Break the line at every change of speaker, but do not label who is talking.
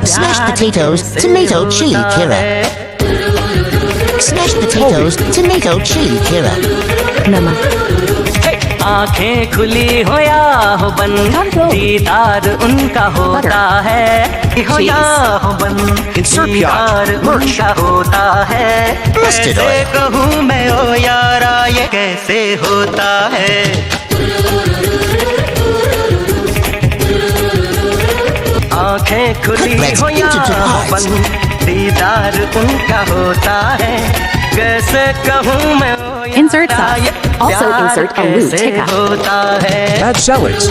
Smashed potatoes, tomato, chili, killer. Smashed potatoes, tomato, chili, killer.
नमक,
आंखें खुली हो या हो बंद, दीदार उनका होता है, हो या हो बंद, दीदार उनका होता है। कैसे कहूँ मैं ओ यारा ये कैसे होता है। आंखें खुली हो या हो बंद, दीदार उनका होता है। कैसे कहूँ मैं
insert sauce. Also insert a loo tikka.
होता है।
Add salads.